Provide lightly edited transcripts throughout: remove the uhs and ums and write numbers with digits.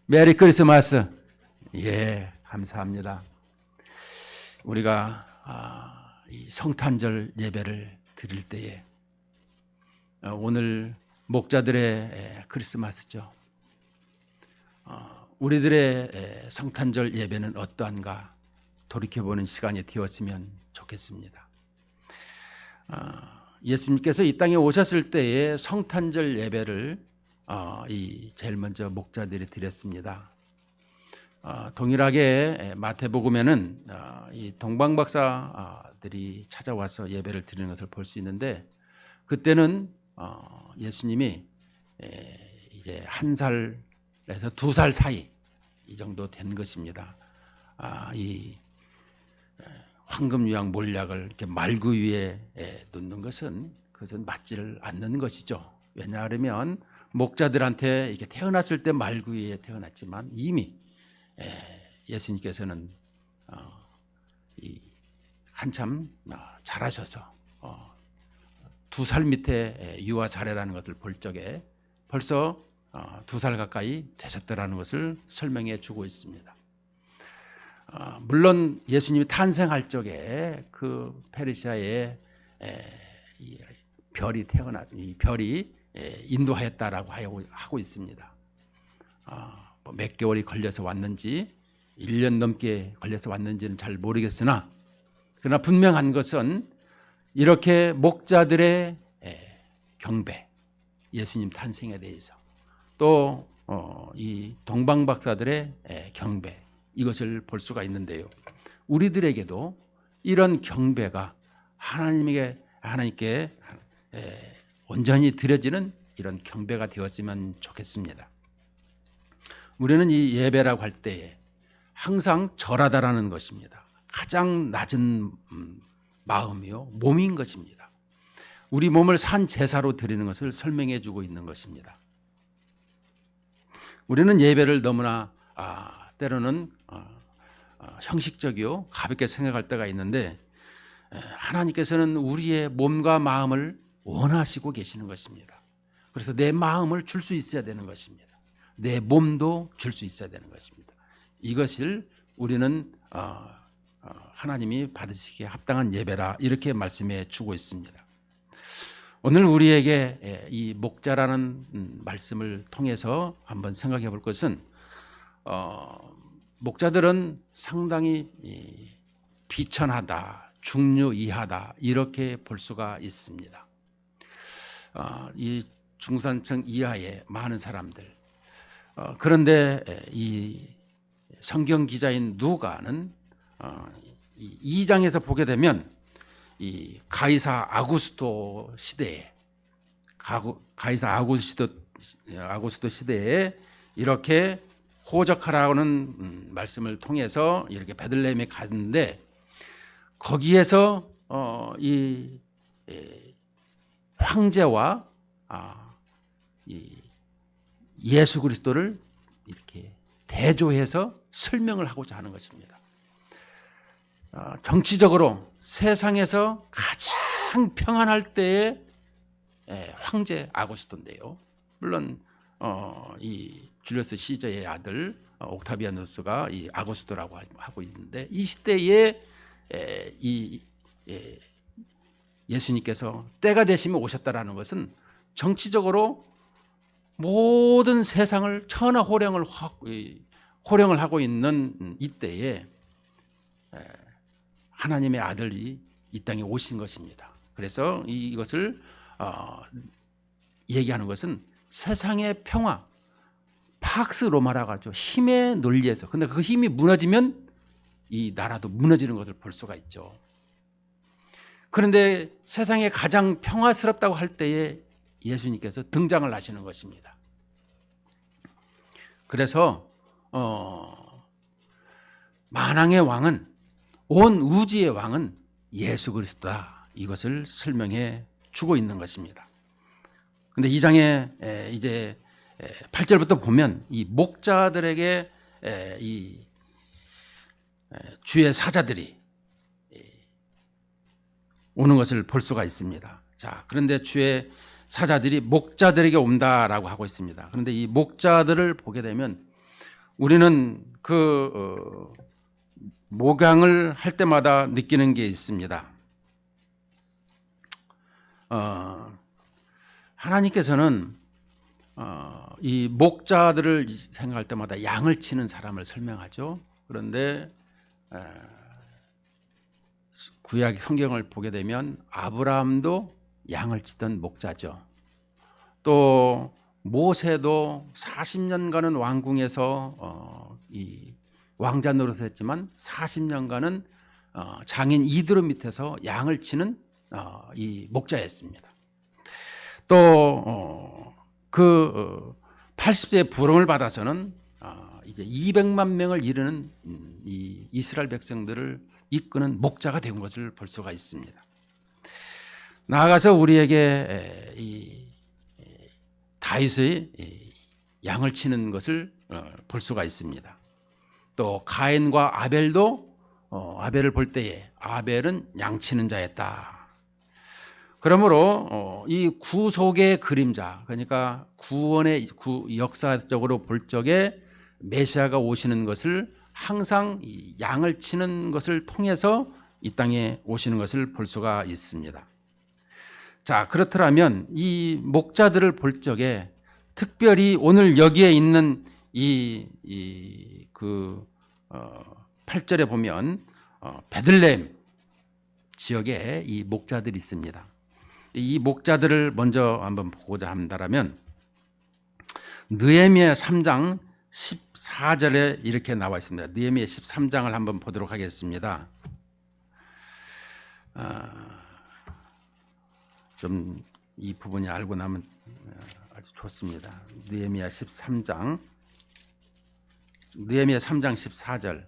메리 크리스마스. 예, 감사합니다. 우리가 이 성탄절 예배를 드릴 때에 오늘 목자들의 크리스마스죠. 우리들의 성탄절 예배는 어떠한가 돌이켜보는 시간이 되었으면 좋겠습니다. 예수님께서 이 땅에 오셨을 때에 성탄절 예배를 제일 먼저 목자들이 드렸습니다. 동일하게 마태복음에는 이 동방박사들이 찾아와서 예배를 드리는 것을 볼 수 있는데, 그때는 예수님이 이제 1살에서 2살 사이 이 정도 된 것입니다. 이 황금 유황 몰약을 이렇게 말구 위에 놓는 그것은 맞지를 않는 것이죠. 왜냐하면 목자들한테 이렇게 태어났을 때 말구 위에 태어났지만 이미 예수님께서는 한참 자라셔서 2살 밑에 유아 사례라는 것을 볼 적에 벌써 2살 가까이 되셨다라는 것을 설명해 주고 있습니다. 물론 예수님이 탄생할 적에 그 페르시아에 이 별이 인도하였다라고 하고 있습니다. 몇 개월이 걸려서 왔는지 1년 넘게 걸려서 왔는지는 잘 모르겠으나, 그러나 분명한 것은 이렇게 목자들의 경배, 예수님 탄생에 대해서, 또 이 동방박사들의 경배, 이것을 볼 수가 있는데요. 우리들에게도 이런 경배가 하나님께 온전히 드려지는 이런 경배가 되었으면 좋겠습니다. 우리는 이 예배라고 할 때에 항상 절하다라는 것입니다. 가장 낮은 마음이요, 몸인 것입니다. 우리 몸을 산 제사로 드리는 것을 설명해 주고 있는 것입니다. 우리는 예배를 너무나 때로는 형식적이요, 가볍게 생각할 때가 있는데, 하나님께서는 우리의 몸과 마음을 원하시고 계시는 것입니다. 그래서 내 마음을 줄 수 있어야 되는 것입니다. 내 몸도 줄 수 있어야 되는 것입니다. 이것을 우리는 하나님이 받으시기에 합당한 예배라, 이렇게 말씀해 주고 있습니다. 오늘 우리에게 이 목자라는 말씀을 통해서 한번 생각해 볼 것은, 목자들은 상당히 비천하다, 중류이하다, 이렇게 볼 수가 있습니다. 이 중산층 이하의 많은 사람들, 그런데 이 성경 기자인 누가는 이 2장에서 보게 되면 이 가이사 아구스도 시대에 이렇게 호적하라는 말씀을 통해서 이렇게 베들레헴에 갔는데, 거기에서 이 황제와 이 예수 그리스도를 이렇게 대조해서 설명을 하고자 하는 것입니다. 정치적으로 세상에서 가장 평안할 때의 황제 아구스토인데요. 물론 이 줄리어스 시저의 아들 옥타비아누스가 이 아구스토라고 하고 있는데, 이 시대에 예수님께서 때가 되시면 오셨다라는 것은 정치적으로 모든 세상을 천하호령을 하고 있는 이때에 하나님의 아들이 이 땅에 오신 것입니다. 그래서 이것을 얘기하는 것은 세상의 평화, 팍스 로마라고 하죠. 힘의 논리에서. 근데 그 힘이 무너지면 이 나라도 무너지는 것을 볼 수가 있죠. 그런데 세상에 가장 평화스럽다고 할 때에 예수님께서 등장을 하시는 것입니다. 그래서 만왕의 왕은, 온 우주의 왕은 예수 그리스도다, 이것을 설명해 주고 있는 것입니다. 그런데 2장에 이제 8절부터 보면 이 목자들에게 이 주의 사자들이 오는 것을 볼 수가 있습니다. 자, 그런데 주의 사자들이 목자들에게 온다라고 하고 있습니다. 그런데 이 목자들을 보게 되면 우리는 목양을 할 때마다 느끼는 게 있습니다. 하나님께서는 이 목자들을 생각할 때마다 양을 치는 사람을 설명하죠. 그런데 구약 성경을 보게 되면 아브라함도 양을 치던 목자죠. 또 모세도 40년간은 왕궁에서 이 왕자 노릇을 했지만 40년간은 장인 이드로 밑에서 양을 치는 이 목자였습니다. 또 80세의 부름을 받아서는 이제 200만 명을 이르는 이 이스라엘 백성들을 이끄는 목자가 된 것을 볼 수가 있습니다. 나아가서 우리에게 이 다윗의 양을 치는 것을 볼 수가 있습니다. 또 가인과 아벨도 아벨을 볼 때에 아벨은 양치는 자였다. 그러므로 이 구속의 그림자, 그러니까 구원의 역사적으로 볼 적에 메시아가 오시는 것을 항상 이 양을 치는 것을 통해서 이 땅에 오시는 것을 볼 수가 있습니다. 자, 그렇더라면 이 목자들을 볼 적에 특별히 오늘 여기에 있는 8절에 보면 베들레헴 지역에 이 목자들이 있습니다. 이 목자들을 먼저 한번 보고자 한다면 느헤미야 3장 14절에 이렇게 나와 있습니다. 느헤미야 13장을 한번 보도록 하겠습니다. 좀 이 부분이 알고 나면 아주 좋습니다. 느헤미야 13장, 느헤미야 3장 14절.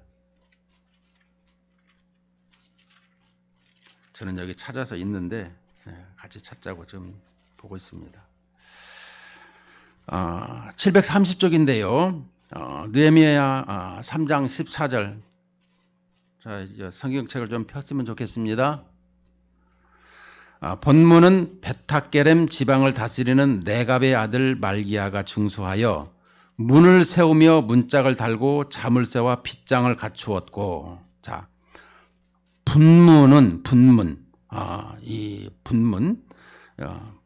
저는 여기 찾아서 있는데 같이 찾자고 좀 보고 있습니다. 730쪽인데요. 느헤미야 3장 14절. 자, 이제 성경책을 좀 폈으면 좋겠습니다. 본문은 베타게렘 지방을 다스리는 네갑의 아들 말기야가 중수하여 문을 세우며 문짝을 달고 자물쇠와 빗장을 갖추었고, 자, 분문은 이 분문,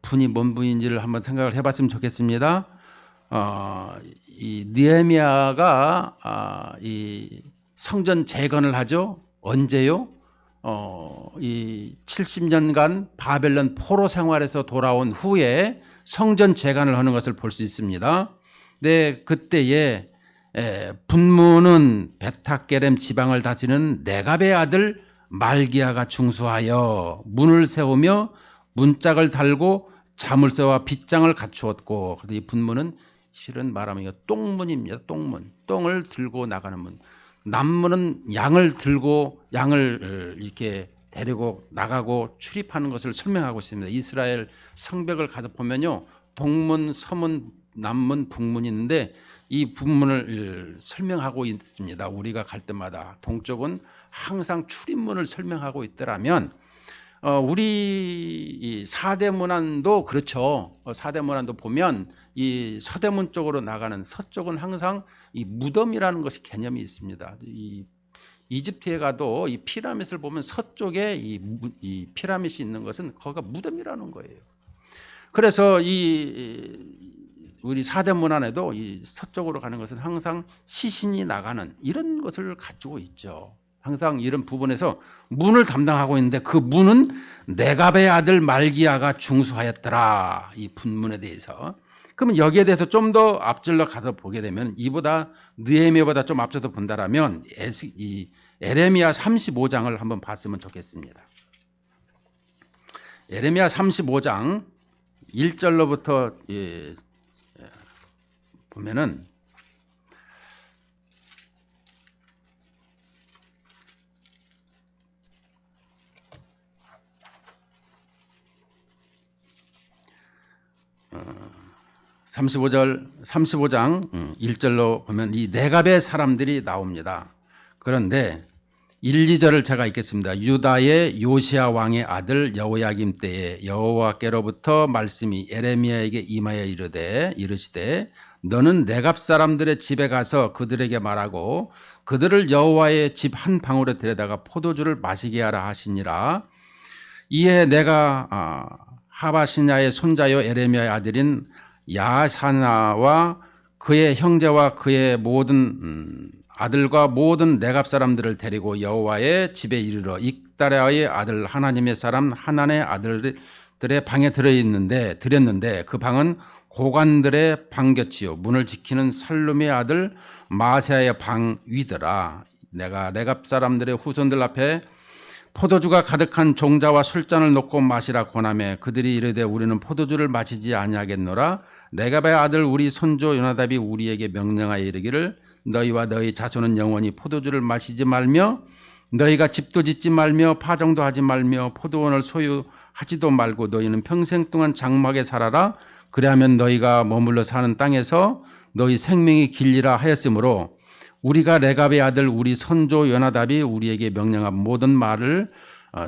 분이 뭔 분인지를 한번 생각을 해봤으면 좋겠습니다. 이 느헤미야가 이 성전 재건을 하죠. 언제요? 이 70년간 바벨론 포로 생활에서 돌아온 후에 성전 재건을 하는 것을 볼 수 있습니다. 네, 그때에 분문은 베타게렘 지방을 다스리는 네갑의 아들 말기야가 중수하여 문을 세우며 문짝을 달고 자물쇠와 빗장을 갖추었고, 이 분문은 실은 말하면 똥문입니다. 똥문, 똥을 들고 나가는 문. 남문은 양을 들고 양을 이렇게 데리고 나가고 출입하는 것을 설명하고 있습니다. 이스라엘 성벽을 가서 보면요, 동문, 서문, 남문, 북문이 있는데 이 분문을 설명하고 있습니다. 우리가 갈 때마다 동쪽은 항상 출입문을 설명하고 있더라면 우리 이 사대문안도 그렇죠. 사대문안도 보면 이 서대문 쪽으로 나가는 서쪽은 항상 이 무덤이라는 것이 개념이 있습니다. 이 이집트에 가도 이 피라밋을 보면 서쪽에 이 피라밋이 있는 것은 거기가 무덤이라는 거예요. 그래서 우리 사대문안에도 이 서쪽으로 가는 것은 항상 시신이 나가는 이런 것을 가지고 있죠. 항상 이런 부분에서 문을 담당하고 있는데 그 문은 네갑의 아들 말기야가 중수하였더라. 이 분문에 대해서. 그러면 여기에 대해서 좀 더 앞질러 가서 보게 되면 이보다 느헤미야보다 좀 앞서서 본다라면 이 에레미야 35장을 한번 봤으면 좋겠습니다. 에레미야 35장 1절로부터 보면은 어, 35장 1절로 보면 이 네갑의 사람들이 나옵니다. 그런데 1, 2절을 제가 읽겠습니다. 유다의 요시야 왕의 아들 여호야김 때에 여호와께로부터 말씀이 에레미야에게 임하여 이르시되 너는 네갑 사람들의 집에 가서 그들에게 말하고 그들을 여호와의 집 한 방울에 데려다가 포도주를 마시게 하라 하시니라. 이에 내가 하바시냐의 손자요 에레미야의 아들인 야사나와 그의 형제와 그의 모든 아들과 모든 네갑 사람들을 데리고 여호와의 집에 이르러 익다랴의 아들 하나님의 사람 하난의 아들들의 방에 들였는데 그 방은 고관들의 방곁이요 문을 지키는 살룸의 아들 마세아의 방 위더라. 내가 네갑 사람들의 후손들 앞에 포도주가 가득한 종자와 술잔을 놓고 마시라 권하매 그들이 이르되 우리는 포도주를 마시지 아니하겠노라. 네갑의 아들 우리 손조 요나답이 우리에게 명령하여 이르기를 너희와 너희 자손은 영원히 포도주를 마시지 말며 너희가 집도 짓지 말며 파종도 하지 말며 포도원을 소유하지도 말고 너희는 평생 동안 장막에 살아라. 그리하면 너희가 머물러 사는 땅에서 너희 생명이 길리라 하였으므로 우리가 레갑의 아들 우리 선조 요나답이 우리에게 명령한 모든 말을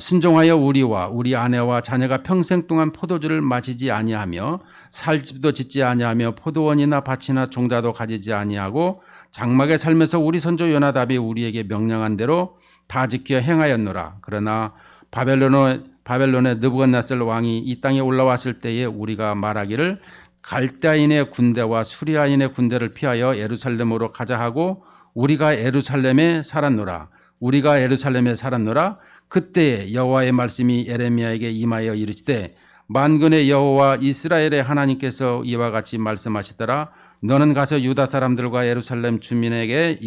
순종하여 우리와 우리 아내와 자녀가 평생 동안 포도주를 마시지 아니하며 살집도 짓지 아니하며 포도원이나 밭이나 종자도 가지지 아니하고 장막에 살면서 우리 선조 요나답이 우리에게 명령한 대로 다 지켜 행하였노라. 그러나 바벨론의 느부갓네살 왕이 이 땅에 올라왔을 때에 우리가 말하기를 갈대아인의 군대와 수리아인의 군대를 피하여 예루살렘으로 가자 하고 우리가 예루살렘에 살았노라. 그때에 여호와의 말씀이 에레미야에게 임하여 이르시되 만군의 여호와 이스라엘의 하나님께서 이와 같이 말씀하시더라. 너는 가서 유다 사람들과 예루살렘 주민에게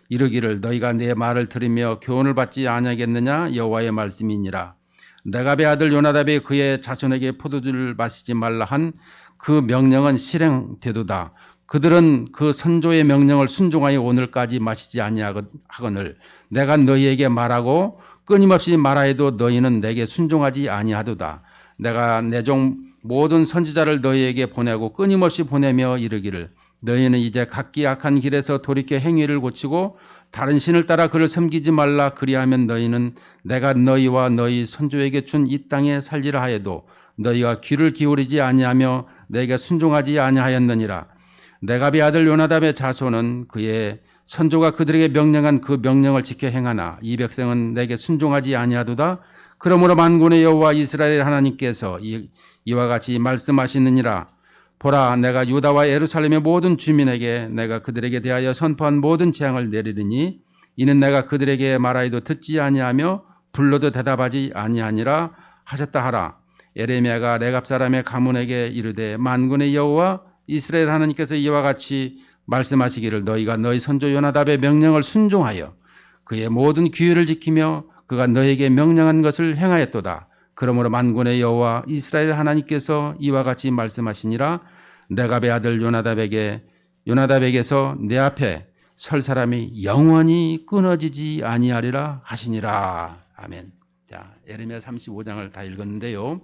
이르기를 너희가 내 말을 들으며 교훈을 받지 아니하겠느냐. 여호와의 말씀이니라. 레갑의 아들 요나답이 그의 자손에게 포도주를 마시지 말라 한 그 명령은 실행되도다. 그들은 그 선조의 명령을 순종하여 오늘까지 마시지 아니하거늘 내가 너희에게 말하고 끊임없이 말하여도 너희는 내게 순종하지 아니하도다. 내가 내 종 모든 선지자를 너희에게 보내고 끊임없이 보내며 이르기를 너희는 이제 각기 악한 길에서 돌이켜 행위를 고치고 다른 신을 따라 그를 섬기지 말라. 그리하면 너희는 내가 너희와 너희 선조에게 준 이 땅에 살리라 하여도 너희가 귀를 기울이지 아니하며 내게 순종하지 아니하였느니라. 레갑의 아들 요나답의 자손은 그의 선조가 그들에게 명령한 그 명령을 지켜 행하나 이 백성은 내게 순종하지 아니하도다. 그러므로 만군의 여호와 이스라엘 하나님께서 이와 같이 말씀하시느니라. 보라, 내가 유다와 예루살렘의 모든 주민에게 내가 그들에게 대하여 선포한 모든 재앙을 내리리니 이는 내가 그들에게 말하여도 듣지 아니하며 불러도 대답하지 아니하니라 하셨다 하라. 에레미야가 레갑 사람의 가문에게 이르되 만군의 여호와 이스라엘 하나님께서 이와 같이 말씀하시기를 너희가 너희 선조 요나답의 명령을 순종하여 그의 모든 규율을 지키며 그가 너희에게 명령한 것을 행하였도다. 그러므로 만군의 여호와 이스라엘 하나님께서 이와 같이 말씀하시니라. 레갑의 아들 요나답에게서 내 앞에 설 사람이 영원히 끊어지지 아니하리라 하시니라. 아멘. 자, 에레미야 35장을 다 읽었는데요.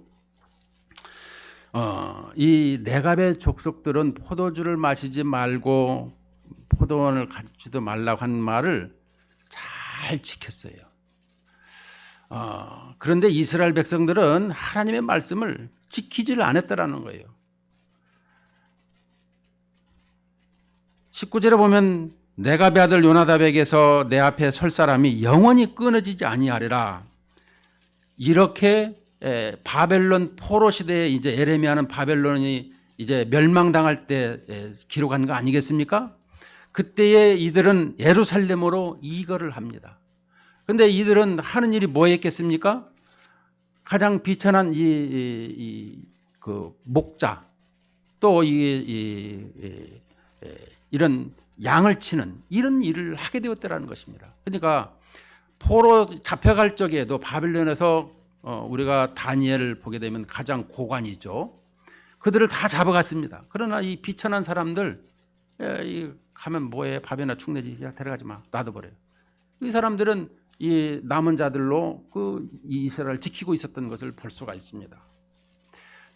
이 레갑의 족속들은 포도주를 마시지 말고 포도원을 갖지도 말라고 한 말을 잘 지켰어요. 그런데 이스라엘 백성들은 하나님의 말씀을 지키지를 않았다라는 거예요. 19절에 보면 레갑의 아들 요나답에게서 내 앞에 설 사람이 영원히 끊어지지 아니하리라. 이렇게 바벨론 포로 시대에 이제 에레미야는 바벨론이 이제 멸망당할 때 기록한 거 아니겠습니까? 그때에 이들은 예루살렘으로 이거를 합니다. 근데 이들은 하는 일이 뭐였겠습니까? 가장 비천한 그 목자 또 이런 양을 치는 이런 일을 하게 되었다라는 것입니다. 그러니까 포로 잡혀갈 적에도 바벨론에서 우리가 다니엘을 보게 되면 가장 고관이죠. 그들을 다 잡아갔습니다. 그러나 이 비천한 사람들 가면 뭐해 밥이나 축내지 데려가지 마 놔둬버려요. 이 사람들은 이 남은 자들로 그 이스라엘을 지키고 있었던 것을 볼 수가 있습니다.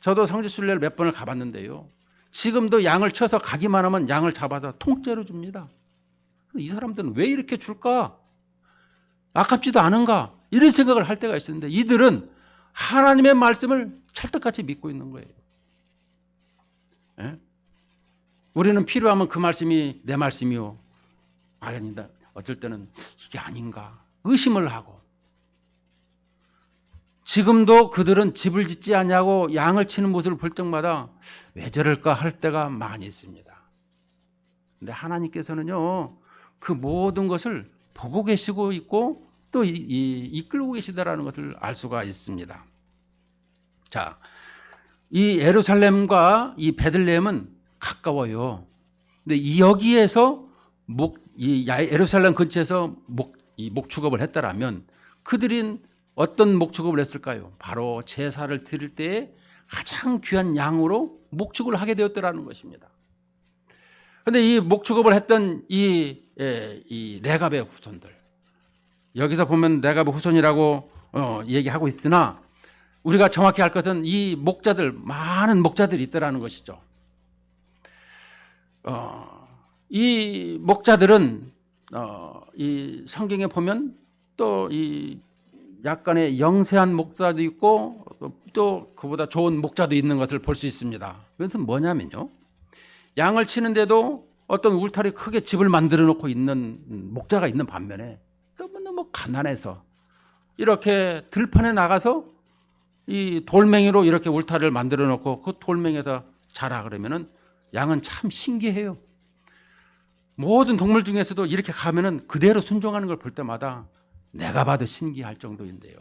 저도 성지순례를 몇 번을 가봤는데요. 지금도 양을 쳐서 가기만 하면 양을 잡아서 통째로 줍니다. 이 사람들은 왜 이렇게 줄까? 아깝지도 않은가? 이런 생각을 할 때가 있었는데 이들은 하나님의 말씀을 찰떡같이 믿고 있는 거예요. 예? 우리는 필요하면 그 말씀이 내 말씀이요. 아니다. 어쩔 때는 이게 아닌가 의심을 하고, 지금도 그들은 집을 짓지 않냐고 양을 치는 모습을 볼 때마다 왜 저럴까 할 때가 많이 있습니다. 근데 하나님께서는요, 그 모든 것을 보고 계시고 있고 또 이끌고 계시다라는 것을 알 수가 있습니다. 자, 이 예루살렘과 이 베들레헴은 가까워요. 근데 여기에서 예루살렘 근처에서 목축업을 했다라면 그들은 어떤 목축업을 했을까요? 바로 제사를 드릴 때에 가장 귀한 양으로 목축을 하게 되었더라는 것입니다. 그런데 이 목축업을 했던 이 레갑의 후손들, 여기서 보면 레갑의 후손이라고 얘기하고 있으나 우리가 정확히 알 것은 이 목자들, 많은 목자들이 있더라는 것이죠. 이 목자들은 이 성경에 보면 또 이 약간의 영세한 목자도 있고 또 그보다 좋은 목자도 있는 것을 볼 수 있습니다. 그것은 뭐냐면요, 양을 치는데도 어떤 울타리 크게 집을 만들어 놓고 있는 목자가 있는 반면에 너무너무 가난해서 이렇게 들판에 나가서 이 돌멩이로 이렇게 울타리를 만들어 놓고 그 돌멩이에다 자라 그러면은 양은 참 신기해요. 모든 동물 중에서도 이렇게 가면은 그대로 순종하는 걸 볼 때마다 내가 봐도 신기할 정도인데요,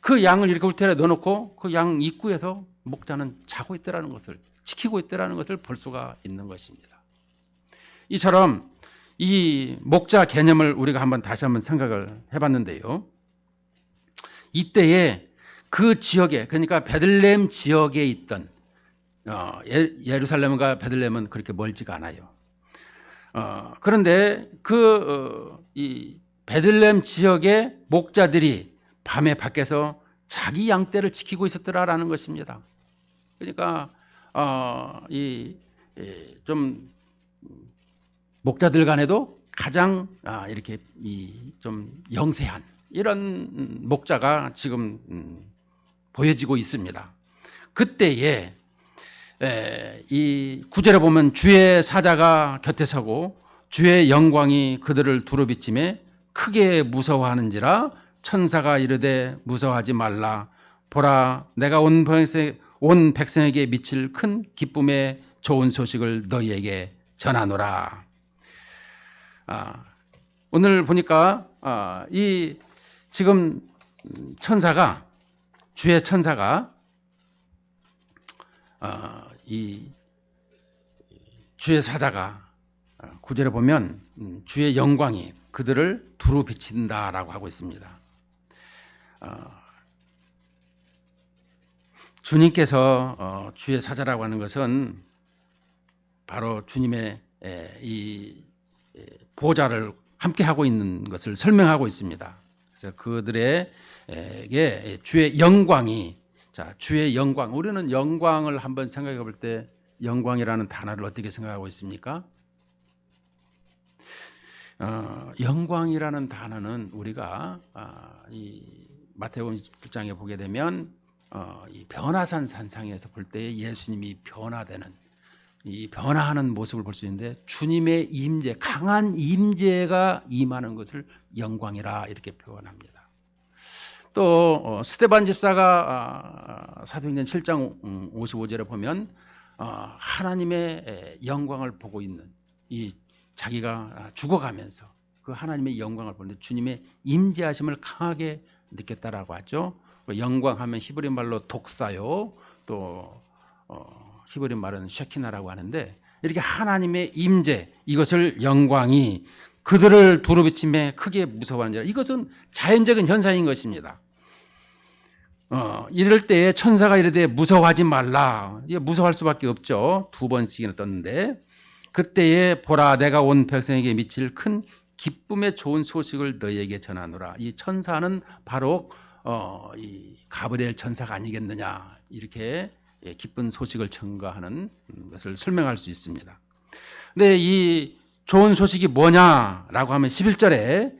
그 양을 이렇게 울타리에 넣어놓고 그 양 입구에서 목자는 자고 있더라는 것을, 지키고 있더라는 것을 볼 수가 있는 것입니다. 이처럼 이 목자 개념을 우리가 다시 한번 생각을 해봤는데요, 이때에 그 지역에, 그러니까 베들레헴 지역에 있던 예루살렘과 베들레헴은 그렇게 멀지가 않아요. 그런데 이 베들레헴 지역의 목자들이 밤에 밖에서 자기 양떼를 지키고 있었더라라는 것입니다. 그러니까 좀 목자들 간에도 가장 이렇게 좀 영세한 이런 목자가 지금 보여지고 있습니다. 그때에 이 9절에 보면 주의 사자가 곁에 서고 주의 영광이 그들을 두루비침에 크게 무서워하는지라 천사가 이르되 무서워하지 말라. 보라, 내가 온 백성에게 미칠 큰 기쁨의 좋은 소식을 너희에게 전하노라. 오늘 보니까 이 지금 천사가, 주의 천사가 이 주의 사자가 9절에 보면 주의 영광이 그들을 두루 비친다라고 하고 있습니다. 주님께서 주의 사자라고 하는 것은 바로 주님의 이 보좌를 함께 하고 있는 것을 설명하고 있습니다. 그래서 그들에게 주의 영광이, 자, 주의 영광, 우리는 영광을 한번 생각해 볼 때 영광이라는 단어를 어떻게 생각하고 있습니까? 영광이라는 단어는 우리가 이 마태복음 27장에 보게 되면 이 변화산 산상에서 볼 때 예수님이 변화되는, 이 변화하는 모습을 볼 수 있는데 주님의 임재, 강한 임재가 임하는 것을 영광이라 이렇게 표현합니다. 또 스데반 집사가 사도행전 7장 55절에 보면 하나님의 영광을 보고 있는, 이 자기가 죽어가면서 그 하나님의 영광을 보는데 주님의 임재하심을 강하게 느꼈다라고 하죠. 영광하면 히브리 말로 독사요, 또 히브리 말은 쉐키나라고 하는데, 이렇게 하나님의 임재, 이것을 영광이 그들을 두루비침에 크게 무서워하는 자, 이것은 자연적인 현상인 것입니다. 이럴 때에 천사가 이르되 무서워하지 말라. 이게 무서워할 수밖에 없죠. 2번씩이나 떴는데, 그때에 보라, 내가 온 백성에게 미칠 큰 기쁨의 좋은 소식을 너희에게 전하노라. 이 천사는 바로 이 가브리엘 천사가 아니겠느냐, 이렇게 기쁜 소식을 전가하는 것을 설명할 수 있습니다. 근데 이 좋은 소식이 뭐냐라고 하면 11절에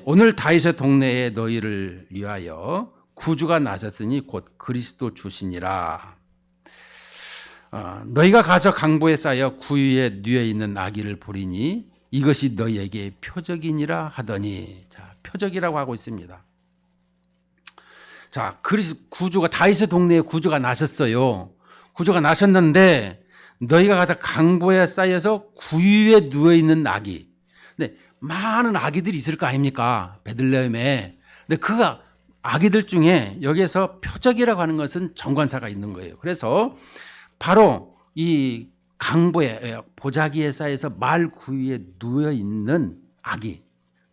오늘 다윗의 동네에 너희를 위하여 구주가 나셨으니 곧 그리스도 주시니라. 너희가 가서 강보에 쌓여 구유에 뉘어 있는 아기를 보리니 이것이 너희에게 표적이니라 하더니, 자, 표적이라고 하고 있습니다. 자, 구주가 다윗의 동네에 구주가 나셨어요. 구주가 나셨는데 너희가 가다 강보에 쌓여서 구유에 누워 있는 아기. 근데 많은 아기들이 있을 거 아닙니까? 베들레헴에. 근데 그 아기들 중에 여기에서 표적이라고 하는 것은 정관사가 있는 거예요. 그래서 바로 이 강보에 보자기에 쌓여서 말 구유에 누워 있는 아기.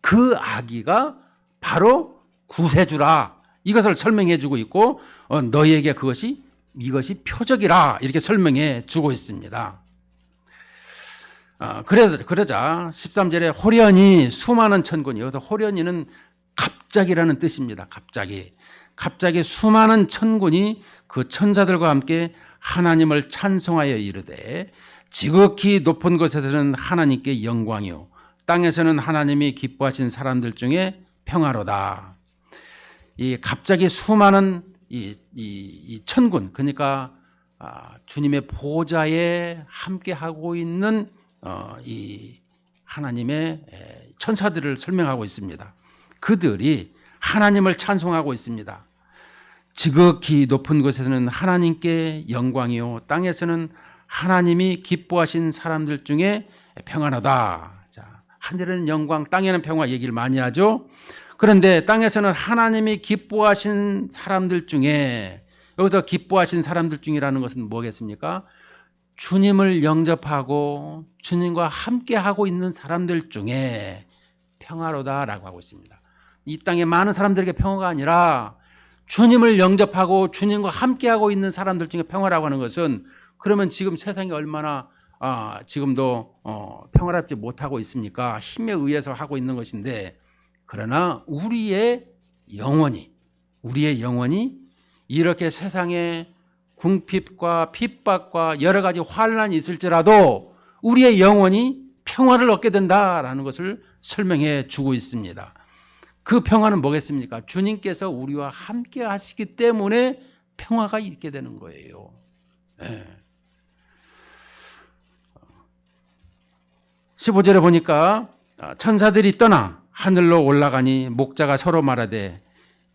그 아기가 바로 구세주라. 이것을 설명해 주고 있고 너희에게 이것이 표적이라 이렇게 설명해 주고 있습니다. 그러자 13절에 호련히 수많은 천군이, 여기서 호련히는 갑자기라는 뜻입니다. 갑자기 수많은 천군이 그 천사들과 함께 하나님을 찬송하여 이르되 지극히 높은 곳에서는 하나님께 영광이요 땅에서는 하나님이 기뻐하신 사람들 중에 평화로다. 이 갑자기 수많은 이 천군, 그러니까 주님의 보좌에 함께 하고 있는 이 하나님의 천사들을 설명하고 있습니다. 그들이 하나님을 찬송하고 있습니다. 지극히 높은 곳에서는 하나님께 영광이요 땅에서는 하나님이 기뻐하신 사람들 중에 평안하다. 자, 하늘에는 영광, 땅에는 평화 얘기를 많이 하죠. 그런데 땅에서는 하나님이 기뻐하신 사람들 중에, 여기서 기뻐하신 사람들 중이라는 것은 뭐겠습니까? 주님을 영접하고 주님과 함께 하고 있는 사람들 중에 평화로다라고 하고 있습니다. 이 땅에 많은 사람들에게 평화가 아니라 주님을 영접하고 주님과 함께 하고 있는 사람들 중에 평화라고 하는 것은, 그러면 지금 세상이 얼마나 지금도 평화롭지 못하고 있습니까? 힘에 의해서 하고 있는 것인데, 그러나 우리의 영혼이 이렇게 세상에 궁핍과 핍박과 여러 가지 환란이 있을지라도 우리의 영혼이 평화를 얻게 된다라는 것을 설명해 주고 있습니다. 그 평화는 뭐겠습니까? 주님께서 우리와 함께 하시기 때문에 평화가 있게 되는 거예요. 네. 15절에 보니까 천사들이 떠나 하늘로 올라가니 목자가 서로 말하되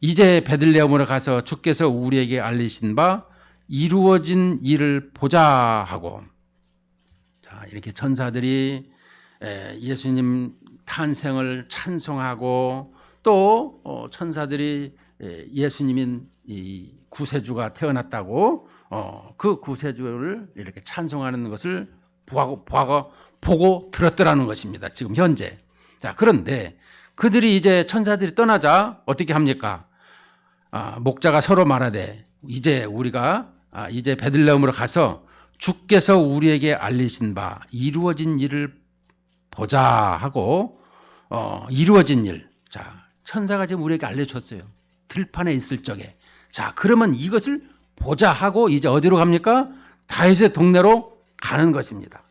이제 베들레헴으로 가서 주께서 우리에게 알리신 바 이루어진 일을 보자 하고, 자, 이렇게 천사들이 예수님 탄생을 찬송하고 또 천사들이 예수님인 이 구세주가 태어났다고 그 구세주를 이렇게 찬송하는 것을 보고 들었더라는 것입니다. 지금 현재. 자, 그런데 그들이 이제 천사들이 떠나자 어떻게 합니까? 목자가 서로 말하되 이제 우리가 이제 베들레헴으로 가서 주께서 우리에게 알리신 바 이루어진 일을 보자 하고 이루어진 일. 자, 천사가 지금 우리에게 알려줬어요. 들판에 있을 적에. 자, 그러면 이것을 보자 하고 이제 어디로 갑니까? 다윗의 동네로 가는 것입니다.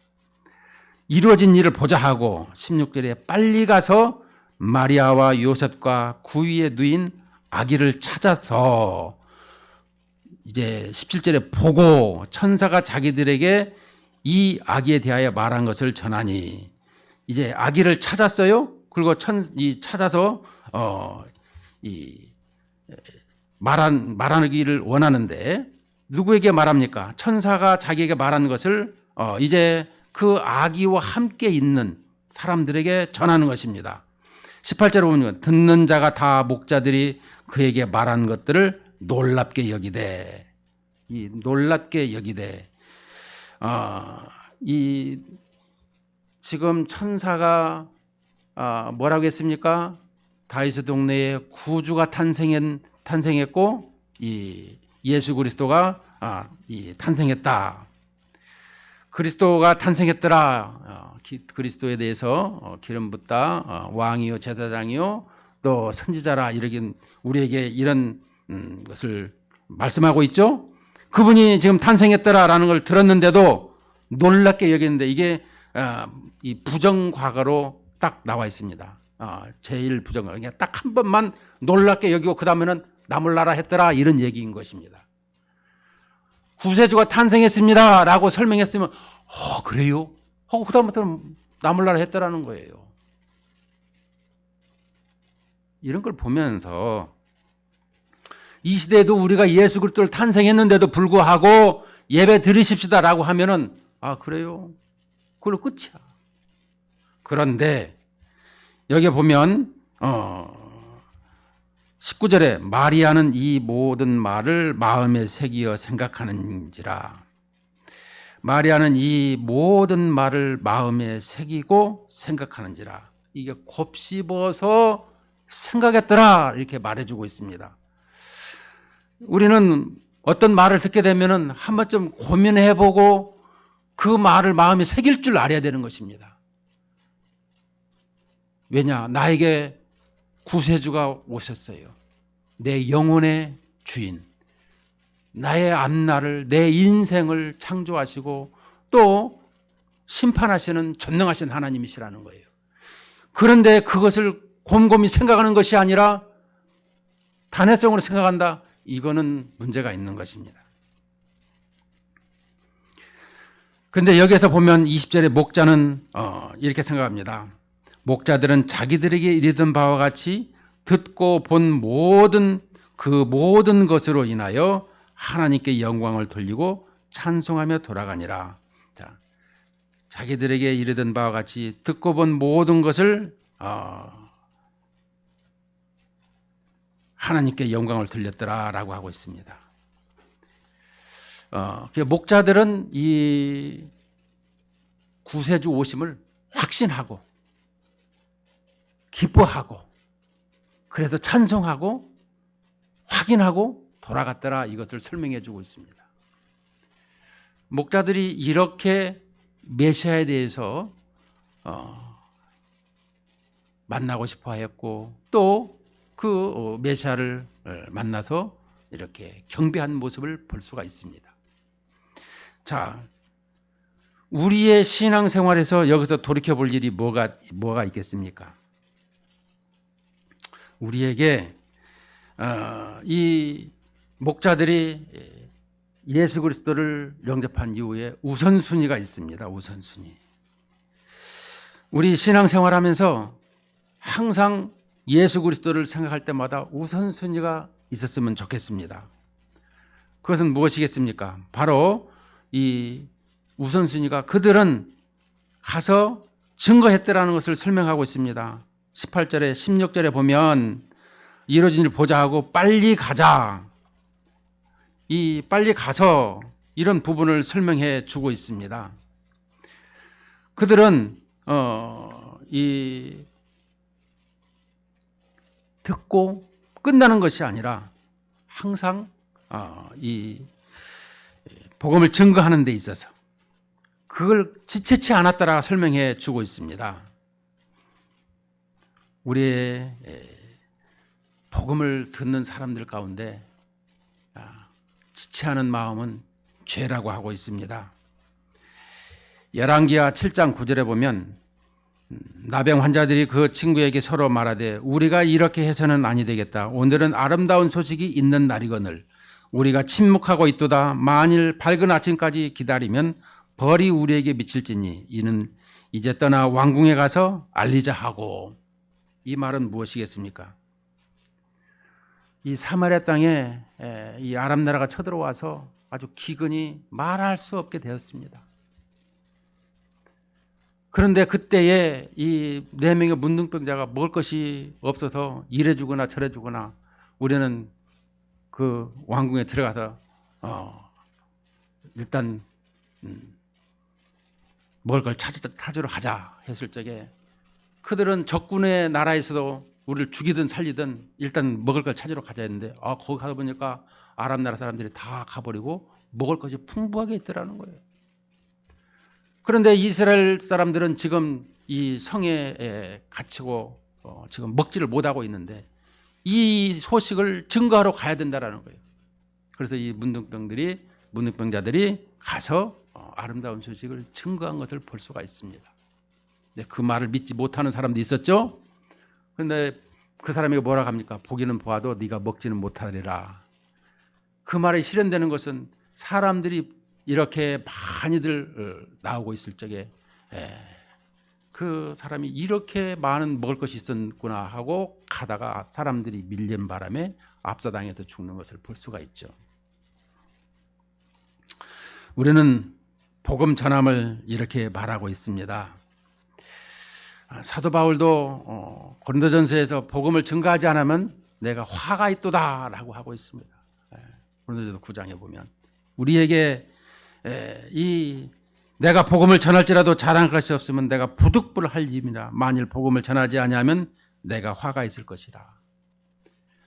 이루어진 일을 보자 하고 16절에 빨리 가서 마리아와 요셉과 구유에 누인 아기를 찾아서, 이제 17절에 보고 천사가 자기들에게 이 아기에 대하여 말한 것을 전하니, 이제 아기를 찾았어요. 그리고 찾아서 말하기를 원하는데 누구에게 말합니까? 천사가 자기에게 말한 것을 이제 그 아기와 함께 있는 사람들에게 전하는 것입니다. 18절에 보면 듣는 자가 다 목자들이 그에게 말한 것들을 놀랍게 여기되, 이 놀랍게 여기되, 이 지금 천사가 뭐라고 했습니까? 다윗의 동네에 구주가 탄생했고 이 예수 그리스도가 탄생했다. 그리스도가 탄생했더라. 그리스도에 대해서 기름 붓다, 왕이요 제사장이요 또 선지자라, 이렇게 우리에게 이런 것을 말씀하고 있죠. 그분이 지금 탄생했더라라는 걸 들었는데도 놀랍게 여겼는데, 이게 이 부정과거로 딱 나와 있습니다. 제일 부정과거. 그냥 딱 한 번만 놀랍게 여기고 그 다음에는 나몰라라 했더라, 이런 얘기인 것입니다. 구세주가 탄생했습니다 라고 설명했으면 그래요? 하고 그다음부터는 나몰라라 했더라는 거예요. 이런 걸 보면서 이 시대에도 우리가 예수 그리스도를 탄생했는데도 불구하고 예배 드리십시다라고 하면은 그래요? 그걸로 끝이야. 그런데 여기 보면 19절에 마리아는 이 모든 말을 마음에 새기어 생각하는지라. 마리아는 이 모든 말을 마음에 새기고 생각하는지라. 이게 곱씹어서 생각했더라 이렇게 말해주고 있습니다. 우리는 어떤 말을 듣게 되면 한 번쯤 고민해보고 그 말을 마음에 새길 줄 알아야 되는 것입니다. 왜냐? 나에게 구세주가 오셨어요. 내 영혼의 주인, 나의 앞날을, 내 인생을 창조하시고 또 심판하시는 전능하신 하나님이시라는 거예요. 그런데 그것을 곰곰이 생각하는 것이 아니라 단회성으로 생각한다. 이거는 문제가 있는 것입니다. 그런데 여기에서 보면 20절에 목자는 이렇게 생각합니다. 목자들은 자기들에게 이르던 바와 같이 듣고 본 모든 것으로 인하여 하나님께 영광을 돌리고 찬송하며 돌아가니라. 자, 자기들에게 이르던 바와 같이 듣고 본 모든 것을 하나님께 영광을 돌렸더라라고 하고 있습니다. 목자들은 이 구세주 오심을 확신하고 기뻐하고 그래서 찬송하고 확인하고 돌아갔더라 이것을 설명해 주고 있습니다. 목자들이 이렇게 메시아에 대해서 만나고 싶어 했고 또 그 메시아를 만나서 이렇게 경배한 모습을 볼 수가 있습니다. 자, 우리의 신앙생활에서 여기서 돌이켜볼 일이 뭐가 있겠습니까? 우리에게 이 목자들이 예수 그리스도를 영접한 이후에 우선순위가 있습니다. 우선순위. 우리 신앙생활하면서 항상 예수 그리스도를 생각할 때마다 우선순위가 있었으면 좋겠습니다. 그것은 무엇이겠습니까? 바로 이 우선순위가 그들은 가서 증거했다라는 것을 설명하고 있습니다. 18절에 16절에 보면 이루어진 일 보자 하고 빨리 가자. 이 빨리 가서 이런 부분을 설명해 주고 있습니다. 그들은 이 듣고 끝나는 것이 아니라 항상 이 복음을 증거하는 데 있어서 그걸 지체치 않았다라 설명해 주고 있습니다. 우리의 복음을 듣는 사람들 가운데 지체하는 마음은 죄라고 하고 있습니다. 열왕기하 7장 9절에 보면 나병 환자들이 그 친구에게 서로 말하되 우리가 이렇게 해서는 아니 되겠다. 오늘은 아름다운 소식이 있는 날이거늘 우리가 침묵하고 있도다. 만일 밝은 아침까지 기다리면 벌이 우리에게 미칠지니 이는 이제 떠나 왕궁에 가서 알리자 하고. 이 말은 무엇이겠습니까? 이 사마리아 땅에 이 아람 나라가 쳐들어와서 아주 기근이 말할 수 없게 되었습니다. 그런데 그때에 이 4명의 문둥병자가 먹을 것이 없어서 이래 주거나 저래 주거나 우리는 그 왕궁에 들어가서 일단 먹을 걸 찾으러 가자 했을 적에 그들은 적군의 나라에서도 우리를 죽이든 살리든 일단 먹을 걸 찾으러 가자 했는데 거기 가다 보니까 아람 나라 사람들이 다 가버리고 먹을 것이 풍부하게 있더라는 거예요. 그런데 이스라엘 사람들은 지금 이 성에 갇히고 지금 먹지를 못하고 있는데 이 소식을 증거하러 가야 된다는 거예요. 그래서 이 문둥병자들이 가서 아름다운 소식을 증거한 것을 볼 수가 있습니다. 그 말을 믿지 못하는 사람도 있었죠. 그런데 그 사람에게 뭐라고 합니까? 보기는 보아도 네가 먹지는 못하리라. 그 말이 실현되는 것은 사람들이 이렇게 많이들 나오고 있을 적에 그 사람이 이렇게 많은 먹을 것이 있었구나 하고 가다가 사람들이 밀린 바람에 압사당해서 죽는 것을 볼 수가 있죠. 우리는 복음 전함을 이렇게 말하고 있습니다. 사도 바울도 고린도전서에서 복음을 증거하지 않으면 내가 화가 있도다라고 하고 있습니다. 고린도전서 9장에 보면 우리에게 이 내가 복음을 전할지라도 자랑할 것이 없으면 내가 부득불할 임이라. 만일 복음을 전하지 아니하면 내가 화가 있을 것이라.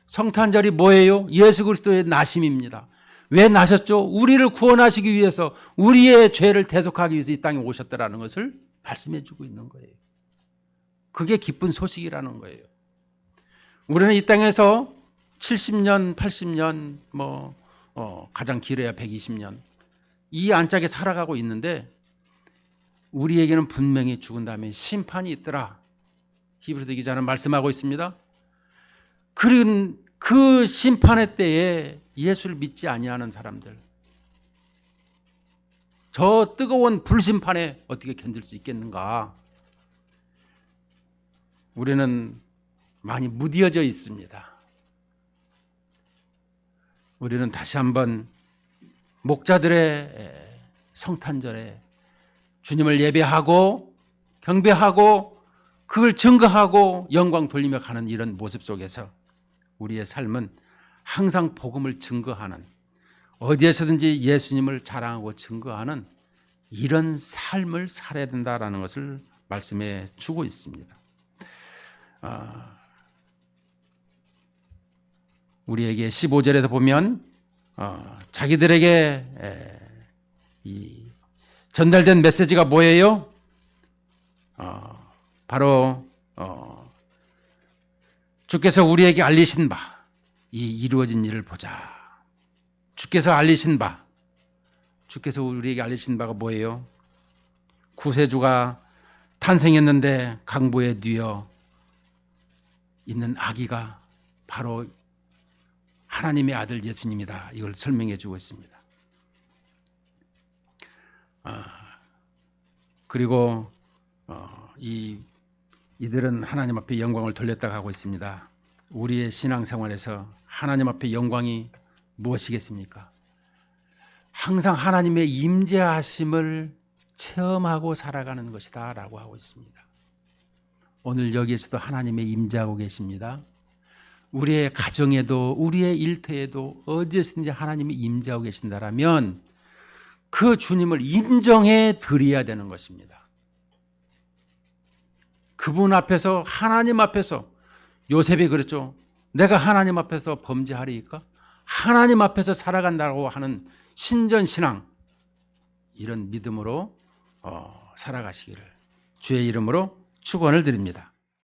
성탄절이 뭐예요? 예수 그리스도의 나심입니다. 왜 나셨죠? 우리를 구원하시기 위해서, 우리의 죄를 대속하기 위해서 이 땅에 오셨다라는 것을 말씀해 주고 있는 거예요. 그게 기쁜 소식이라는 거예요. 우리는 이 땅에서 70년, 80년, 가장 길어야 120년 이 안짝에 살아가고 있는데 우리에게는 분명히 죽은 다음에 심판이 있더라. 히브리서 기자는 말씀하고 있습니다. 그 심판의 때에 예수를 믿지 아니하는 사람들, 저 뜨거운 불심판에 어떻게 견딜 수 있겠는가? 우리는 많이 무뎌져 있습니다. 우리는 다시 한번 목자들의 성탄절에 주님을 예배하고 경배하고 그걸 증거하고 영광 돌리며 가는 이런 모습 속에서 우리의 삶은 항상 복음을 증거하는, 어디에서든지 예수님을 자랑하고 증거하는 이런 삶을 살아야 된다라는 것을 말씀해 주고 있습니다. 우리에게 15절에도 보면 자기들에게 이 전달된 메시지가 뭐예요? 바로 주께서 우리에게 알리신 바, 이 이루어진 일을 보자. 주께서 알리신 바, 주께서 우리에게 알리신 바가 뭐예요? 구세주가 탄생했는데 강보에 뉘어 있는 아기가 바로 하나님의 아들 예수님이다. 이걸 설명해 주고 있습니다. 그리고 이들은 하나님 앞에 영광을 돌렸다고 하고 있습니다. 우리의 신앙생활에서 하나님 앞에 영광이 무엇이겠습니까? 항상 하나님의 임재하심을 체험하고 살아가는 것이다 라고 하고 있습니다. 오늘 여기에서도 하나님의 임재하고 계십니다. 우리의 가정에도 우리의 일터에도 어디에서든지 하나님이 임재하고 계신다라면 그 주님을 인정해 드려야 되는 것입니다. 그분 앞에서, 하나님 앞에서, 요셉이 그랬죠. 내가 하나님 앞에서 범죄하리이까? 하나님 앞에서 살아간다고 하는 신전신앙, 이런 믿음으로 살아가시기를 주의 이름으로 축원을 드립니다.